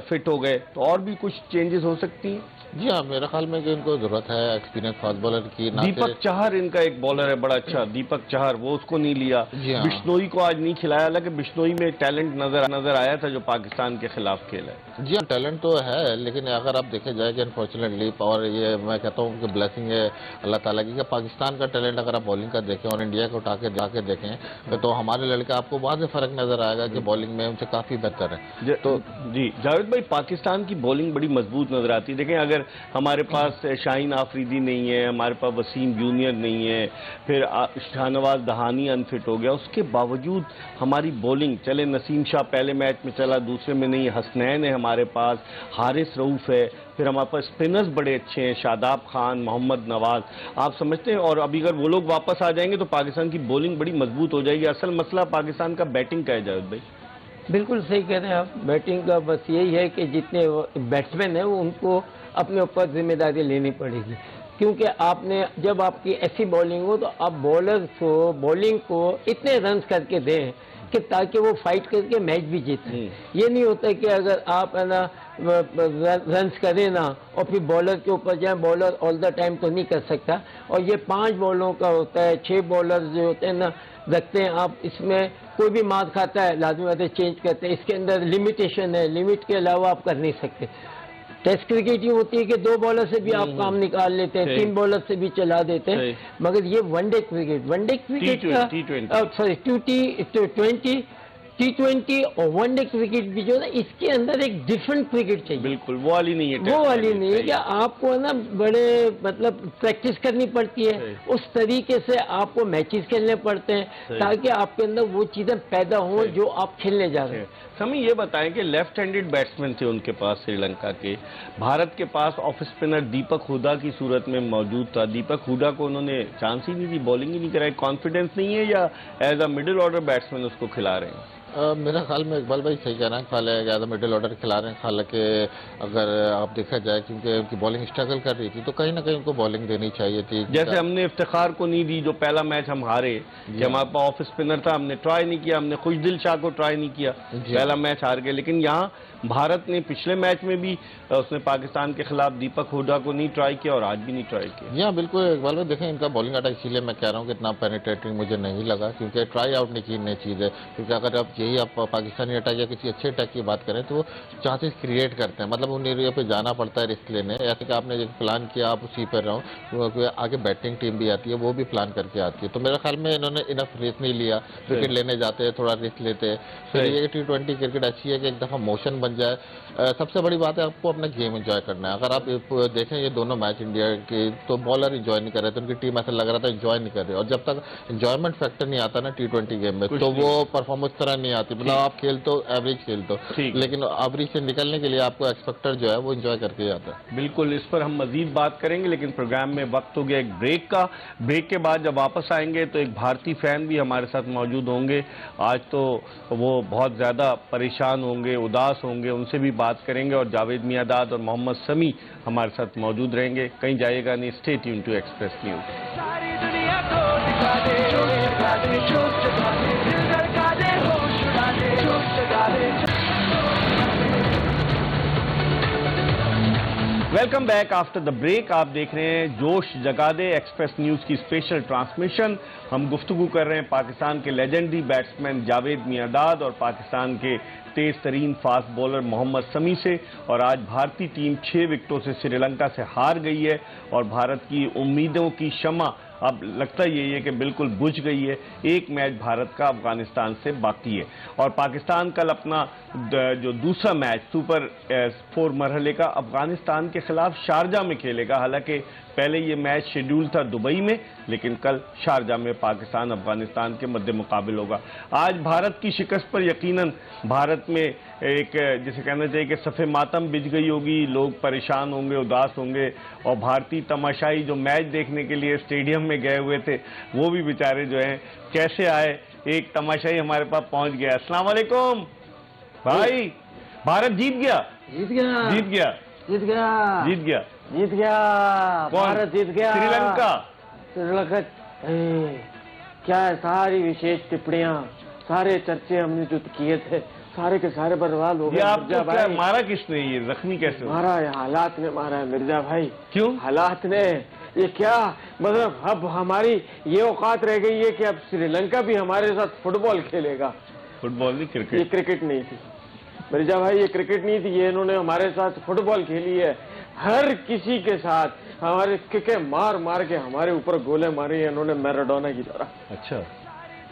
फिट हो गए तो और भी कुछ चेंजेस हो सकती हैं। जी हाँ, मेरे ख्याल में कि इनको जरूरत है एक्सपीरियंस फास्ट बॉलर की। दीपक चहर इनका एक बॉलर है बड़ा अच्छा, दीपक चहर, वो उसको नहीं लिया। जी हाँ। बिश्नोई को आज नहीं खिलाया, हालांकि बिश्नोई में टैलेंट नजर आया था जो पाकिस्तान के खिलाफ खेला है। जी हाँ, टैलेंट तो है, लेकिन अगर आप देखे जाए कि अनफॉर्चुनेटली, और ये मैं कहता हूँ कि ब्लेसिंग है अल्लाह ताला की, कि पाकिस्तान का टैलेंट अगर आप बॉलिंग का देखें और इंडिया को उठा के देखें तो हमारे लड़के आपको बाद में फर्क नजर आएगा कि बॉलिंग में उनसे काफी बेहतर है। तो जी जावेद भाई, पाकिस्तान की बॉलिंग बड़ी मजबूत नजर आती है। देखें, अगर हमारे पास शाहीन आफरीदी नहीं है, हमारे पास वसीम जूनियर नहीं है, फिर शाहनवाज दहानी अनफिट हो गया, उसके बावजूद हमारी बॉलिंग, चले नसीम शाह पहले मैच में चला, दूसरे में नहीं, हसनैन है हमारे पास, हारिस रऊफ है, फिर हमारे पास स्पिनर्स बड़े अच्छे हैं, शादाब खान, मोहम्मद नवाज। आप समझते हैं, और अभी अगर वो लोग वापस आ जाएंगे तो पाकिस्तान की बॉलिंग बड़ी मजबूत हो जाएगी। असल मसला पाकिस्तान का बैटिंग का है जावेद भाई। बिल्कुल सही कह रहे हैं आप। बैटिंग का बस यही है कि जितने बैट्समैन हैं वो उनको अपने ऊपर जिम्मेदारी लेनी पड़ेगी, क्योंकि आपने जब आपकी ऐसी बॉलिंग हो तो आप बॉलर को बॉलिंग को इतने रन करके दें कि ताकि वो फाइट करके मैच भी जीते। ये नहीं होता कि अगर आप है ना रन करें ना और फिर बॉलर के ऊपर जाए, बॉलर ऑल द टाइम तो नहीं कर सकता, और ये 5 बॉलों का होता है, 6 बॉलर जो होते हैं ना रखते हैं आप, इसमें कोई भी मार खाता है लाजमी बात है चेंज करते हैं, इसके अंदर लिमिटेशन है, लिमिट के अलावा आप कर नहीं सकते। टेस्ट क्रिकेट ये होती है कि 2 बॉलर से भी आप काम निकाल लेते हैं, 3 बॉलर से भी चला देते हैं, मगर ये वनडे क्रिकेट का सॉरी T20 T20 और वनडे क्रिकेट भी जो है इसके अंदर एक डिफरेंट क्रिकेट चाहिए। बिल्कुल वो वाली नहीं है, वो वाली नहीं है कि आपको है ना बड़े मतलब प्रैक्टिस करनी पड़ती है, उस तरीके से आपको मैचेस खेलने पड़ते हैं ताकि आपके अंदर वो चीजें पैदा हों जो आप खेलने जा रहे हैं। हमें ये बताएं कि लेफ्ट हैंडेड बैट्समैन थे उनके पास श्रीलंका के, भारत के पास ऑफ स्पिनर दीपक हुडा की सूरत में मौजूद था। दीपक हुडा को उन्होंने चांस ही नहीं दी, बॉलिंग ही नहीं कराई, कॉन्फिडेंस नहीं है या as a middle order batsman उसको खिला रहे हैं? मेरा ख्याल में इकबाल भाई सही कह रहे हैं, ख्याल है ज़्यादा मिडिल ऑर्डर खिला रहे हैं। हालांकि अगर आप देखा जाए क्योंकि उनकी बॉलिंग स्ट्रगल कर रही थी तो कहीं ना कहीं उनको बॉलिंग देनी चाहिए थी। जैसे हमने इफ्तिखार को नहीं दी, जो पहला मैच हम हारे, कि हमारे पास ऑफ स्पिनर था, हमने ट्राई नहीं किया, हमने खुशदिल शाह को ट्राई नहीं किया, पहला मैच हार गए। लेकिन यहाँ भारत ने पिछले मैच में भी उसने पाकिस्तान के खिलाफ दीपक हुडा को नहीं ट्राई किया और आज भी नहीं ट्राई किया। हाँ बिल्कुल इकबाल भाई, देखें इनका बॉलिंग अटैक, इसीलिए मैं कह रहा हूँ कि इतना पेनिट्रेटिंग मुझे नहीं लगा, क्योंकि ट्राई आउट नहीं की नई चीज़ है। क्योंकि अगर आप यही आप पाकिस्तानी अटैक या किसी अच्छे अटैक की बात करें तो वो चांसेस क्रिएट करते हैं, मतलब उन एरिया पे जाना पड़ता है रिस्क लेने। ऐसे कि आपने एक प्लान किया, आप उसी पर रहो, आगे बैटिंग टीम भी आती है, वो भी प्लान करके आती है। तो मेरे ख्याल में इन्होंने इनफ रिस्क नहीं लिया, विकेट लेने जाते हैं थोड़ा रिस्क लेते हैं। फिर ये T20 क्रिकेट अच्छी है कि एक दफ़ा मोशन बन जाए। सबसे बड़ी बात है आपको अपना गेम एंजॉय करना है। अगर आप देखें ये दोनों मैच इंडिया के, तो बॉलर एंजॉय नहीं कर रहे थे, उनकी टीम ऐसा लग रहा था एंजॉय नहीं कर रही, और जब तक एंजॉयमेंट फैक्टर नहीं आता ना T20 गेम में तो वो परफॉर्मेंस तरह नहीं आती। मतलब आप खेल तो एवरेज खेल तो, लेकिन एवरेज से निकलने के लिए आपको एक्सपेक्टर जो है वो एंजॉय करके आता है। बिल्कुल, इस पर हम मजीद बात करेंगे, लेकिन प्रोग्राम में वक्त हो गया एक ब्रेक का। ब्रेक के बाद जब वापस आएंगे तो एक भारतीय फैन भी हमारे साथ मौजूद होंगे। आज तो वो बहुत ज़्यादा परेशान होंगे, उदास होंगे, उनसे भी बात करेंगे। और जावेद मियांदाद और मोहम्मद समी हमारे साथ मौजूद रहेंगे, कहीं जाइएगा नहीं। Stay tune to Express News. सारी दुनिया को दिखा दे, जोश जगा दे, जोश जगा दे, दिल धड़का दे, होश उड़ा दे, जोश जगा दे। Welcome back after the break. आप देख रहे हैं जोश जगा दे एक्सप्रेस न्यूज़ की स्पेशल ट्रांसमिशन। हम गुफ्तगू कर रहे हैं पाकिस्तान के लेजेंडरी बैट्समैन जावेद मियांदाद और पाकिस्तान के तेज तरीन फास्ट बॉलर मोहम्मद समी से। और आज भारतीय टीम 6 विकेटों से श्रीलंका से हार गई है और भारत की उम्मीदों की शमा अब लगता यही है कि बिल्कुल बुझ गई है। एक मैच भारत का अफगानिस्तान से बाकी है और पाकिस्तान कल अपना जो दूसरा मैच सुपर 4 मरहले का अफगानिस्तान के खिलाफ शारजा में खेलेगा। हालांकि पहले ये मैच शेड्यूल था दुबई में, लेकिन कल शारजा में पाकिस्तान अफगानिस्तान के मध्य मुकाबिल होगा। आज भारत की शिकस्त पर यकीनन भारत में एक जिसे कहना चाहिए कि सफ़े मातम बिछ गई होगी, लोग परेशान होंगे, उदास होंगे और भारतीय तमाशाई जो मैच देखने के लिए स्टेडियम में गए हुए थे, वो भी बेचारे जो हैं कैसे आए, एक तमाशाई हमारे पास पहुंच गया। अस्सलाम वालेकुम भाई, भारत जीत गया, जीत गया, जीत गया, जीत गया, जीत गया, जीत गया, भारत जीत गया, श्रीलंका। श्रीलंका क्या है, सारी विशेष टिप्पणियां, सारे चर्चे हमने जो किए थे सारे के सारे बर्बाद हो गए। ये आपको मिर्जा क्या भाई, मारा किसने, ये जख्मी कैसे हुआ? मारा है, हालात ने मारा है मिर्जा भाई। क्यों? हालात ने। ये क्या मतलब, अब हमारी ये औकात रह गई है कि अब श्रीलंका भी हमारे साथ फुटबॉल खेलेगा। फुटबॉल नहीं, ये क्रिकेट। क्रिकेट नहीं थी मिर्जा भाई, ये क्रिकेट नहीं थी, ये इन्होंने हमारे साथ फुटबॉल खेली है। हर किसी के साथ हमारे किके मार मार के हमारे ऊपर गोले मारी है इन्होंने, मैराडोना की तरह। अच्छा,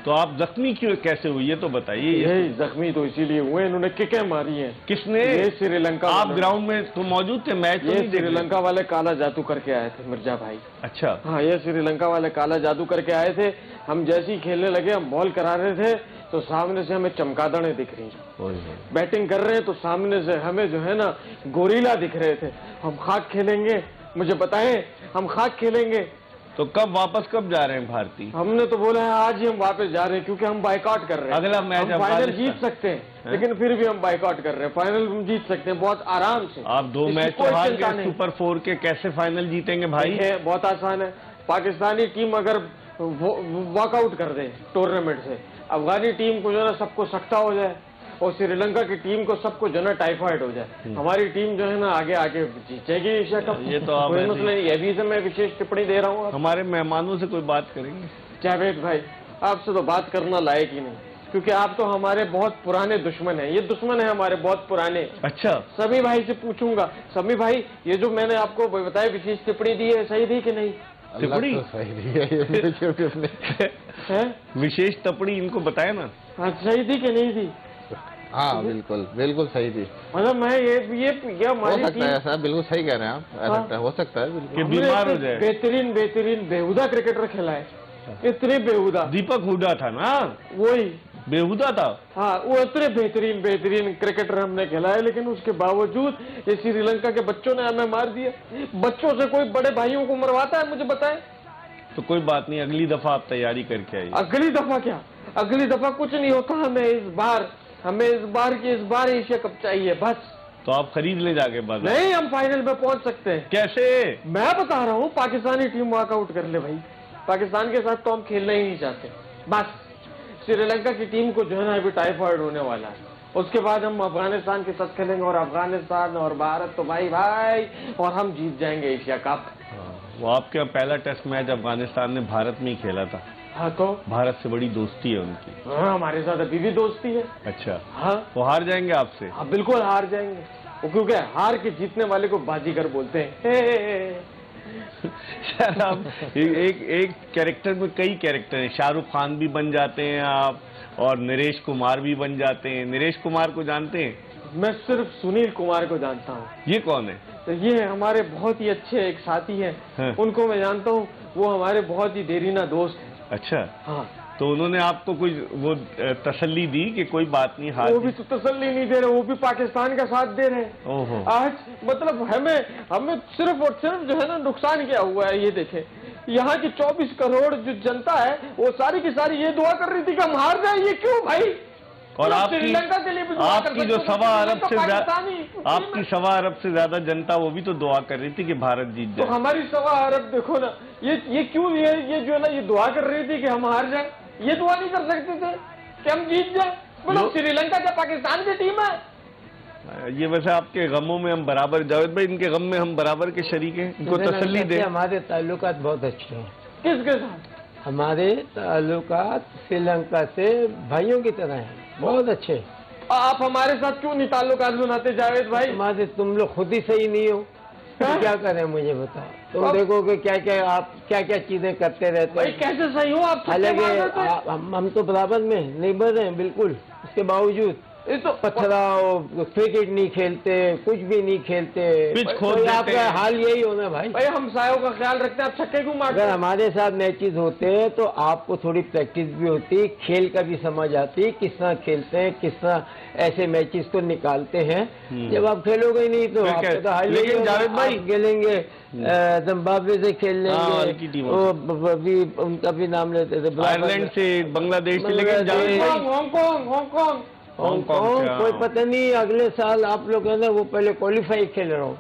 तो आप जख्मी क्यों कैसे हुई ये तो बताइए। ये जख्मी तो इसीलिए हुए, इन्होंने किके मारी हैं। किसने? ये श्रीलंका। आप ग्राउंड में तो मौजूद थे, मैच तो ये नहीं देख रहे? श्रीलंका वाले काला जादू करके आए थे मिर्जा भाई। अच्छा, हाँ, ये श्रीलंका वाले काला जादू करके आए थे। हम जैसे ही खेलने लगे, हम बॉल करा रहे थे तो सामने से हमें चमगादड़ें दिख रही हैं। बैटिंग कर रहे हैं तो सामने से हमें जो है ना गोरीला दिख रहे थे। हम खाक खेलेंगे, मुझे बताएं, हम खाक खेलेंगे। तो कब वापस कब जा रहे हैं भारतीय? हमने तो बोला है आज ही हम वापस जा रहे हैं, क्योंकि हम बाइकआउट कर रहे हैं। अगला मैच हम फाइनल जीत सकते हैं, लेकिन फिर भी हम बाइकआउट कर रहे हैं। फाइनल हम जीत सकते हैं बहुत आराम से। आप 2 इसकी मैच कोई तो हार चिंता गए नहीं। सुपर 4 के, कैसे फाइनल जीतेंगे भाई? देखिए, बहुत आसान है। पाकिस्तानी टीम अगर वॉकआउट कर दे टूर्नामेंट से, अफगानी टीम को जो है ना सबको सख्ता हो जाए, और श्रीलंका की टीम को सबको जो है ना टाइफाइड हो जाए, हमारी टीम जो है ना आगे आगे जीतेगी एशिया कप। ये तो आप कोई ऐसे ही- मसला नहीं, ये भी से मैं विशेष टिप्पणी दे रहा हूँ। हमारे मेहमानों से कोई बात करेंगे? जावेद भाई, आपसे तो बात करना लायक ही नहीं, क्योंकि आप तो हमारे बहुत पुराने दुश्मन हैं। ये दुश्मन है हमारे बहुत पुराने। अच्छा, समी भाई से पूछूंगा, समी भाई ये जो मैंने आपको बताया विशेष टिप्पणी दी है, सही थी कि नहीं? टिप्पणी? तो सही दी है ये टिप्पणी। है? विशेष टिप्पणी इनको बताया ना। हाँ, सही थी कि नहीं थी? हाँ बिल्कुल बिल्कुल सही थी। मतलब मैं ये हो हमारी सकता है ऐसा, बिल्कुल सही कह रहे हैं आप, ऐसा हो सकता है कि बिल्कुल। बीमार हो जाए। बेहतरीन बेहतरीन बेहुदा क्रिकेटर खेला है, इतने बेहुदा। दीपक हुडा था ना, वही बेहुदा था। हाँ, वो इतने बेहतरीन बेहतरीन क्रिकेटर हमने खेला है, लेकिन उसके बावजूद ये श्रीलंका के बच्चों ने हमें मार दिया। बच्चों से कोई बड़े भाइयों को मरवाता है, मुझे बताएं। तो कोई बात नहीं, अगली दफा आप तैयारी करके आइए। अगली दफा क्या, अगली दफा कुछ नहीं होता। हमें इस बार एशिया कप चाहिए बस। तो आप खरीद ले जाके बाजार। नहीं, हम फाइनल में पहुंच सकते हैं। कैसे? मैं बता रहा हूँ, पाकिस्तानी टीम वॉकआउट कर ले भाई। पाकिस्तान के साथ तो हम खेलना ही नहीं चाहते। बस श्रीलंका की टीम को जो है ना अभी टाइफाइड होने वाला है, उसके बाद हम अफगानिस्तान के साथ खेलेंगे, और अफगानिस्तान और भारत तो भाई भाई, और हम जीत जाएंगे एशिया कप। वो आपके पहला टेस्ट मैच अफगानिस्तान ने भारत में ही खेला था। हाँ, तो भारत से बड़ी दोस्ती है उनकी। हाँ, हमारे साथ अभी भी दोस्ती है। अच्छा, हाँ वो हार जाएंगे आपसे? हाँ, बिल्कुल हार जाएंगे। वो क्योंकि हार के जीतने वाले को बाजीगर बोलते हैं। सर, आप एक कैरेक्टर में कई कैरेक्टर हैं। शाहरुख खान भी बन जाते हैं आप, और नरेश कुमार भी बन जाते हैं। नरेश कुमार को जानते हैं? मैं सिर्फ सुनील कुमार को जानता हूँ। ये कौन है? तो ये हमारे बहुत ही अच्छे एक साथी हैं। हाँ। उनको मैं जानता हूँ, वो हमारे बहुत ही देरीना दोस्त हैं। अच्छा, हाँ, तो उन्होंने आपको कोई वो तसल्ली दी कि कोई बात नहीं, हार वो भी तो तसल्ली नहीं दे रहे, वो भी पाकिस्तान का साथ दे रहे हैं। ओहो। आज मतलब हमें सिर्फ और सिर्फ जो है ना नुकसान क्या हुआ है, ये देखें। यहाँ की 24 करोड़ जो जनता है, वो सारी की सारी ये दुआ कर रही थी कि हम हार जाए। ये क्यों भाई? और श्रीलंका के लिए भी दुआ कर आपकी जो सकते थे, 1.25 अरब से ज्यादा, पाकिस्तानी- आपकी 1.25 अरब से ज्यादा जनता वो भी तो दुआ कर रही थी कि भारत जीत तो जाए। हमारी 1.25 अरब देखो ना, ये क्यों ये जो है ना ये दुआ कर रही थी कि हम हार जाए। ये दुआ नहीं कर सकते थे कि हम जीत जाए? मतलब श्रीलंका क्या पाकिस्तान की टीम है? ये वैसे आपके गमों में हम बराबर, जावेद भाई इनके गम में हम बराबर के शरीक हैं, इनको तसल्ली दे। हमारे ताल्लुकात बहुत अच्छे हैं। किसके साथ? हमारे ताल्लुकात श्रीलंका से भाइयों की तरह हैं, बहुत अच्छे। आप हमारे साथ क्यों नहीं ताल्लुकात बनाते जावेद भाई? हमारे तुम लोग खुद ही सही नहीं हो, तो क्या करें मुझे बताओ। तुम देखोगे क्या क्या चीजें करते रहते हैं। कैसे सही हो आप? हालांकि हम तो बराबर में नहीं बढ़ रहे हैं बिल्कुल, उसके बावजूद तो पथराव, क्रिकेट नहीं खेलते, कुछ भी नहीं खेलते, पिच खोद तो देते आपका हैं। हाल यही होना भाई। भाई हम सायों का ख्याल रखते हैं, आप छक्के क्यों मारते अगर हैं? हमारे साथ मैचेस होते हैं तो आपको थोड़ी प्रैक्टिस भी होती, खेल का भी समझ आती, किस तरह खेलते हैं, किस तरह ऐसे मैचेस को निकालते हैं। जब आप खेलोगे ही नहीं तो फिर आपको क्या? तो हाल लेकिन यही होगा, जावेद भाई- आप खेलेंगे जिम्बाब्वे से खेल हल्की टीमों लेंगे, वो भी उनका भी नाम लेते थे, आयरलैंड से, बांग्लादेश से, लेकिन जावेद भाई हांगकांग हांगकांग हांगकांग क्या? कोई पता नहीं, अगले साल आप लोग है ना वो पहले क्वालिफाई खेल रहे हो।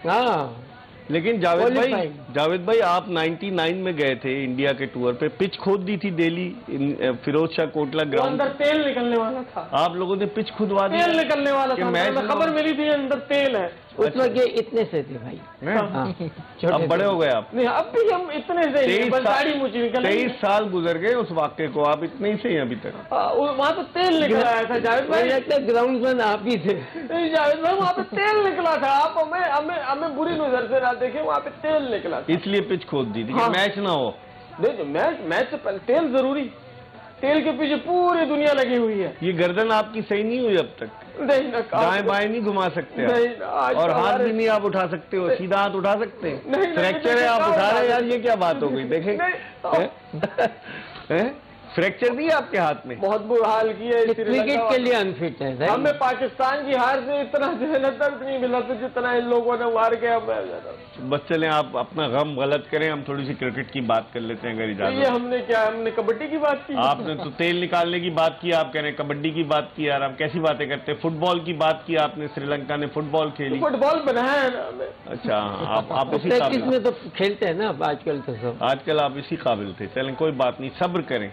हाँ, लेकिन Qualifying। जावेद भाई आप 99 में गए थे इंडिया के टूर पे, पिच खोद दी थी दिल्ली फिरोज शाह कोटला वो ग्राउंड। अंदर तेल निकलने वाला था, आप लोगों ने पिच खुदवा दिया। तेल निकलने वाला कि था, मैच मतलब खबर मिली थी अंदर तेल है। उस वक्त ये इतने से थे भाई। हाँ, छोटे अब बड़े थे। हो गए आप। नहीं अब भी हम इतने से ही हैं, बस दाढ़ी मुझी निकल रही है। 23 साल गुजर गए उस वाक्य को, आप इतने ही से हैं अभी तक। वहाँ पे तेल निकल आया था जावेद भाई। मुझे लगता है ग्राउंड मैन आप ही थे। नहीं जावेद भाई, वहाँ पे तेल निकला था, आप हमें बुरी नजर से ना देखें, वहाँ पे तेल निकला था। इसलिए पिच खोद दी थी कि हाँ। मैच ना हो। नहीं तो मैच से पहले तेल जरूरी, तेल के पीछे पूरी दुनिया लगी हुई है। ये गर्दन आपकी सही नहीं हुई अब तक, नहीं ना दाएं बाएं नहीं घुमा सकते आप। नहीं ना, आज और तो हाथ हमारे- भी नहीं आप उठा सकते हो, सीधा हाथ उठा सकते हैं। नहीं, फ्रैक्चर है, आप उठा रहे हैं यार, ये क्या बात हो गई? देखें हैं? फ्रैक्चर नहीं है आपके हाथ में। बहुत बुरा हाल किया है क्रिकेट के लिए अनफिट है भाई। हमें पाकिस्तान की हार से इतना जो है ना दर्द नहीं मिला था जितना इन लोगों ने मार के हमें। बस चलें, आप अपना गम गलत करें, हम थोड़ी सी क्रिकेट की बात कर लेते हैं अगर ये इजाजत। हमने क्या, हमने कबड्डी की बात की। आपने तो तेल निकालने की बात की, आप कह रहे हैं कबड्डी की बात की। यार आप कैसी बातें करते हैं? फुटबॉल की बात की आपने, श्रीलंका ने फुटबॉल खेली। फुटबॉल बनाया है ना हमें। अच्छा, आप इसी प्रैक्टिस काबिल, में तो खेलते हैं ना अब आजकल तो सब। आजकल आप इसी काबिल थे। चलें कोई बात नहीं, सब्र करें,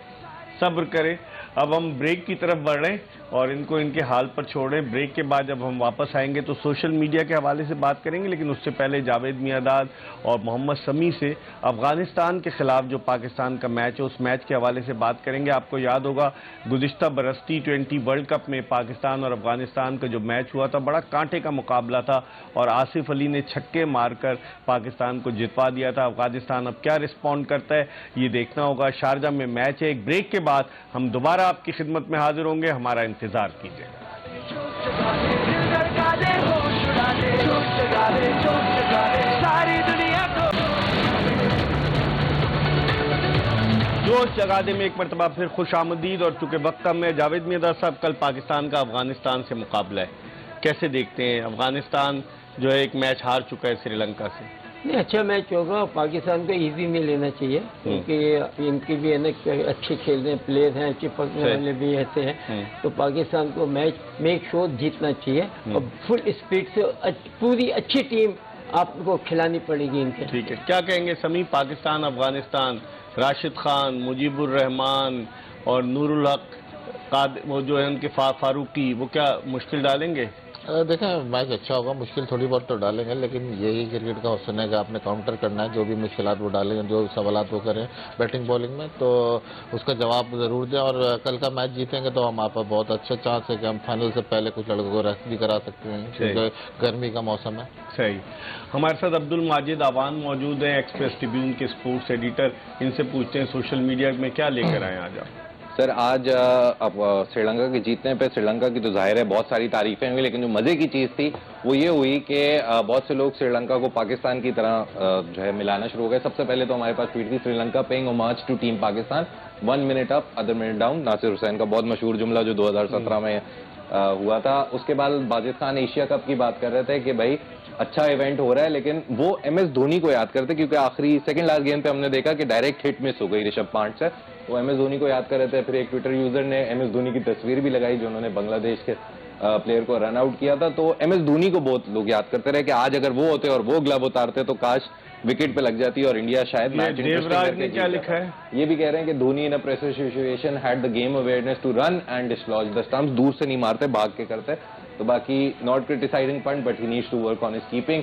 सब्र करें। अब हम ब्रेक की तरफ बढ़ रहे हैं और इनको इनके हाल पर छोड़ रहे हैं। ब्रेक के बाद जब हम वापस आएंगे तो सोशल मीडिया के हवाले से बात करेंगे, लेकिन उससे पहले जावेद मियांदाद और मोहम्मद शमी से अफगानिस्तान के खिलाफ जो पाकिस्तान का मैच है उस मैच के हवाले से बात करेंगे। आपको याद होगा गुज़िश्ता बरस T20 वर्ल्ड कप में पाकिस्तान और अफगानिस्तान का जो मैच हुआ था, बड़ा कांटे का मुकाबला था और आसिफ अली ने छक्के मारकर पाकिस्तान को जितवा दिया था। अफगानिस्तान अब क्या रिस्पॉन्ड करता है ये देखना होगा। शारजा में मैच है। एक ब्रेक के बाद हम दोबारा आपकी खिदमत में हाजिर होंगे, हमारा इंतजार कीजिएगा। दिल धड़का दे, होश उड़ा दे, जोश जगा दे, जोश जगा दे, सारी दुनिया को जोश जगा दे में एक मरतबा फिर खुश आमदीद। और चूंकि वक्त कम है, जावेद मियांदाद साहब, कल पाकिस्तान का अफगानिस्तान से मुकाबला है, कैसे देखते हैं? अफगानिस्तान जो है एक मैच हार चुका है श्रीलंका से। नहीं, अच्छा मैच होगा। पाकिस्तान को इजी नहीं लेना चाहिए क्योंकि इनकी भी है ना अच्छे खेल रहे प्लेयर हैं, चिपकने वाले भी ऐसे हैं। तो पाकिस्तान को मैच मेक श्योर जीतना चाहिए और फुल स्पीड से पूरी अच्छी टीम आपको खिलानी पड़ेगी इनके। ठीक है, क्या कहेंगे समी? पाकिस्तान अफगानिस्तान, राशिद खान, मुजीबुर रहमान और नूरुल हक, वो जो है उनके फारूकी, वो क्या मुश्किल डालेंगे? देखें मैच अच्छा होगा, मुश्किल थोड़ी बहुत तो डालेंगे, लेकिन यही क्रिकेट का ऑप्शन है कि आपने काउंटर करना है। जो भी मुश्किलात वो डालेंगे, जो सवालात वो करें बैटिंग बॉलिंग में, तो उसका जवाब ज़रूर दें। और कल का मैच जीतेंगे तो हमारे पास बहुत अच्छा चांस है कि हम फाइनल से पहले कुछ लड़कों को रेस्ट भी करा सकते हैं क्योंकि गर्मी का मौसम है। सही। हमारे साथ अब्दुल माजिद आवान मौजूद हैं, एक्सप्रेस ट्रिब्यून के स्पोर्ट्स एडिटर। इनसे पूछते हैं सोशल मीडिया में क्या लेकर आए आज आप? सर आज अब श्रीलंका के जीतने पे श्रीलंका की तो जाहिर है बहुत सारी तारीफें हुई, लेकिन जो मजे की चीज थी वो ये हुई कि बहुत से लोग श्रीलंका को पाकिस्तान की तरह जो है मिलाना शुरू हो गए। सबसे पहले तो हमारे पास ट्वीट थी, Sri Lanka paying homage to team Pakistan, 1 minute up other minute down, Nasser Hussain का बहुत मशहूर जुमला जो 2017 में हुआ था। उसके बाद बाजिद खान एशिया कप की बात कर रहे थे कि भाई अच्छा इवेंट हो रहा है, लेकिन वो MS धोनी को याद करते क्योंकि आखिरी सेकंड लास्ट गेम पे हमने देखा कि डायरेक्ट हिट मिस हो गई ऋषभ पंत से, वो MS धोनी को याद कर रहे थे। फिर एक ट्विटर यूजर ने MS धोनी की तस्वीर भी लगाई जो उन्होंने बांग्लादेश के प्लेयर को रन आउट किया था। तो MS धोनी को बहुत लोग याद करते रहे कि आज अगर वो होते और वो ग्लव उतारते तो काश विकेट पे लग जाती और इंडिया शायद मैच देवराज ने क्या लिखा है? ये भी कह रहे हैं कि Dhoni in a pressure situation had the game awareness to run and dislodge the stumps, दूर से नहीं मारते, भाग के करते। तो बाकी not criticising point but he needs to work on his keeping.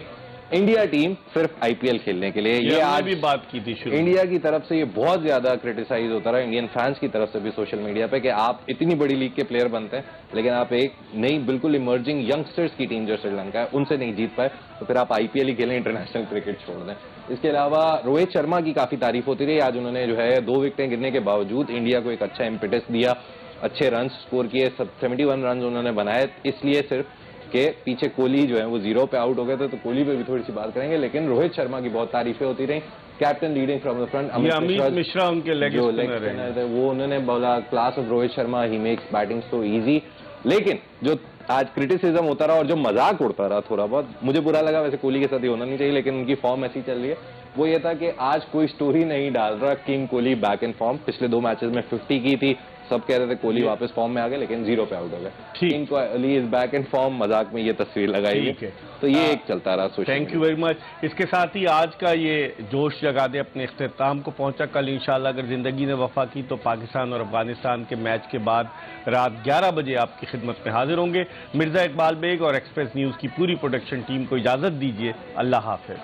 India team सिर्फ IPL खेलने के लिए, ये आज भी बात की थी शुरू। इंडिया की तरफ से ये बहुत ज्यादा क्रिटिसाइज होता रहा, इंडियन फैंस की तरफ से भी सोशल मीडिया पे, कि आप इतनी बड़ी लीग के प्लेयर बनते हैं लेकिन आप एक नई बिल्कुल इमर्जिंग यंगस्टर्स की टीम जो श्रीलंका है उनसे नहीं जीत पाए, तो फिर आप IPL ही खेलें, इंटरनेशनल क्रिकेट छोड़ दें। इसके अलावा रोहित शर्मा की काफी तारीफ होती रही। आज उन्होंने जो है 2 विकेटें गिरने के बावजूद इंडिया को एक अच्छा इम्पेटस दिया अच्छे रन स्कोर किए, 71 रन उन्होंने बनाए, इसलिए सिर्फ कि पीछे कोहली जो है वो 0 पे आउट हो गए थे, तो कोहली पे भी थोड़ी सी बात करेंगे। लेकिन रोहित शर्मा की बहुत तारीफें होती रही, captain leading from the front. Amit Mishra उनके लेग स्पिनर थे, वो उन्होंने बोला class of Rohit Sharma, he makes batting so easy. लेकिन जो आज क्रिटिसिज्म होता रहा और जो मजाक उड़ता रहा थोड़ा बहुत, मुझे बुरा लगा, वैसे कोहली के साथ ही होना नहीं चाहिए, लेकिन उनकी फॉर्म ऐसी चल रही है, वो ये था कि आज कोई स्टोरी नहीं डाल रहा king Kohli back in form. पिछले 2 मैचेस में 50 की थी, सब कह रहे थे कोहली वापस फॉर्म में आ गए, लेकिन 0 पे आउट हो गए। King Kohli is back in form, मजाक में ये तस्वीर लगाई है, तो ये एक चलता रहा social. Thank you very much. इसके साथ ही आज का ये जोश जगा दे अपने इख्तिताम को पहुंचा। कल इंशाल्लाह अगर जिंदगी ने वफा की तो पाकिस्तान और अफगानिस्तान के मैच के बाद रात 11 बजे आपकी खिदमत में हाजिर होंगे। मिर्जा इकबाल बेग और एक्सप्रेस न्यूज की पूरी प्रोडक्शन टीम को इजाजत दीजिए। अल्लाह हाफिज।